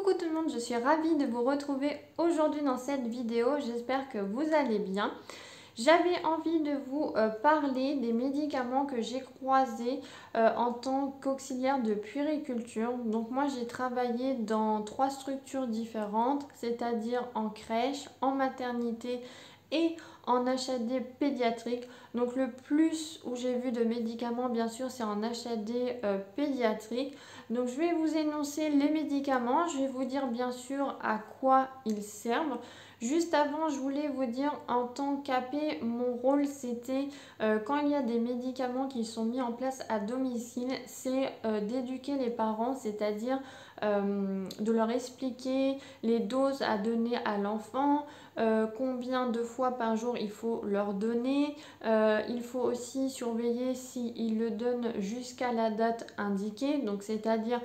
Coucou tout le monde, je suis ravie de vous retrouver aujourd'hui dans cette vidéo. J'espère que vous allez bien. J'avais envie de vous parler des médicaments que j'ai croisés en tant qu'auxiliaire de puériculture. Donc moi j'ai travaillé dans 3 structures différentes, c'est-à-dire en crèche, en maternité et en HAD pédiatrique. Donc le plus où j'ai vu de médicaments bien sûr c'est en HAD pédiatrique. Donc je vais vous énoncer les médicaments, je vais vous dire bien sûr à quoi ils servent. Juste avant, je voulais vous dire en tant qu'AP, mon rôle c'était quand il y a des médicaments qui sont mis en place à domicile, c'est d'éduquer les parents, c'est-à-dire de leur expliquer les doses à donner à l'enfant, combien de fois par jour il faut leur donner. Il faut aussi surveiller s'ils le donnent jusqu'à la date indiquée, donc c'est-à-dire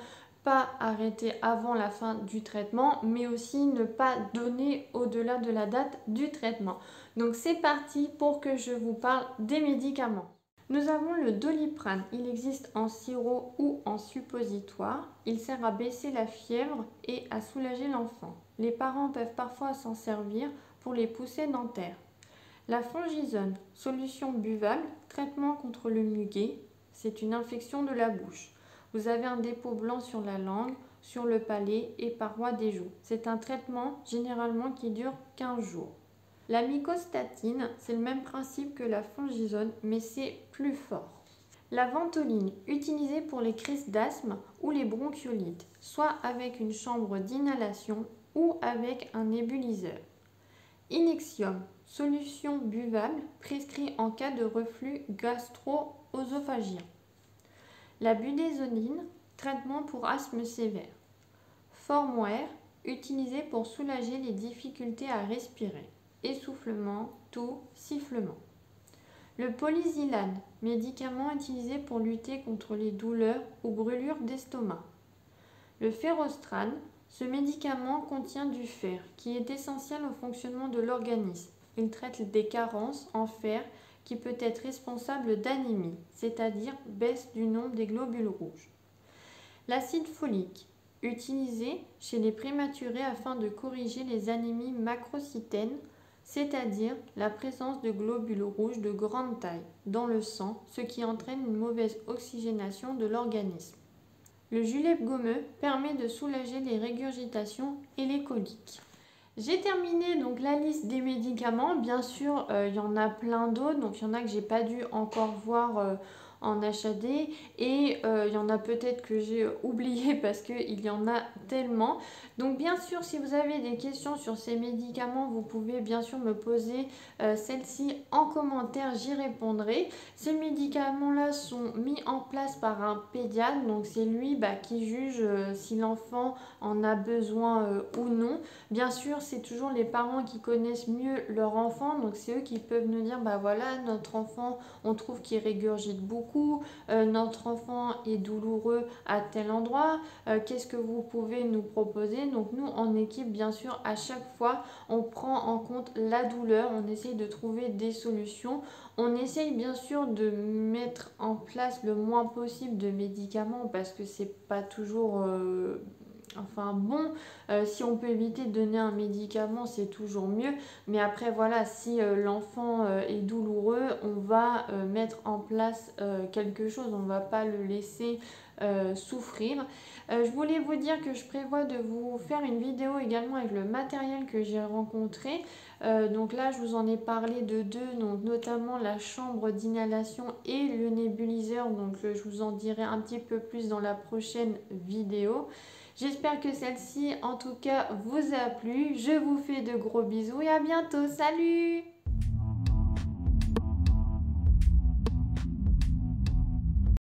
pas arrêter avant la fin du traitement, mais aussi ne pas donner au-delà de la date du traitement. Donc c'est parti pour que je vous parle des médicaments. Nous avons le Doliprane, il existe en sirop ou en suppositoire. Il sert à baisser la fièvre et à soulager l'enfant. Les parents peuvent parfois s'en servir pour les poussées dentaires. La Fongisone, solution buvable, traitement contre le muguet, c'est une infection de la bouche. Vous avez un dépôt blanc sur la langue, sur le palais et parois des joues. C'est un traitement généralement qui dure 15 jours. La mycostatine, c'est le même principe que la Fongisone, mais c'est plus fort. La ventoline, utilisée pour les crises d'asthme ou les bronchiolites, soit avec une chambre d'inhalation ou avec un nébuliseur. Inexium, solution buvable, prescrit en cas de reflux gastro-œsophagien. La budésonide, traitement pour asthme sévère. Formware, utilisé pour soulager les difficultés à respirer. Essoufflement, toux, sifflement. Le polysilane, médicament utilisé pour lutter contre les douleurs ou brûlures d'estomac. Le ferrostrane, ce médicament contient du fer qui est essentiel au fonctionnement de l'organisme. Il traite des carences en fer qui peut être responsable d'anémie, c'est-à-dire baisse du nombre des globules rouges. L'acide folique, utilisé chez les prématurés afin de corriger les anémies macrocytaines, c'est-à-dire la présence de globules rouges de grande taille dans le sang, ce qui entraîne une mauvaise oxygénation de l'organisme. Le julep gommeux permet de soulager les régurgitations et les coliques. J'ai terminé donc la liste des médicaments. Bien sûr, il y en a plein d'autres. Donc, il y en a que j'ai pas dû encore voir en HAD. Et il y en a peut-être que j'ai oublié parce qu'il y en a tellement. Donc, bien sûr, si vous avez des questions sur ces médicaments, vous pouvez bien sûr me poser celles-ci en commentaire. J'y répondrai. Ces médicaments-là sont mis en place par un pédiatre. Donc, c'est lui qui juge si l'enfant en a besoin ou non. Bien sûr, c'est toujours les parents qui connaissent mieux leur enfant, donc c'est eux qui peuvent nous dire voilà, notre enfant on trouve qu'il régurgite beaucoup, notre enfant est douloureux à tel endroit, qu'est-ce que vous pouvez nous proposer? Donc nous en équipe bien sûr à chaque fois on prend en compte la douleur, on essaye de trouver des solutions, on essaye bien sûr de mettre en place le moins possible de médicaments parce que c'est pas toujours bon, si on peut éviter de donner un médicament, c'est toujours mieux. Mais après, voilà, si l'enfant est douloureux, on va mettre en place quelque chose. On ne va pas le laisser souffrir. Je voulais vous dire que je prévois de vous faire une vidéo également avec le matériel que j'ai rencontré. Donc là, je vous en ai parlé de deux, donc notamment la chambre d'inhalation et le nébuliseur. Donc je vous en dirai un petit peu plus dans la prochaine vidéo. J'espère que celle-ci, en tout cas, vous a plu. Je vous fais de gros bisous et à bientôt. Salut!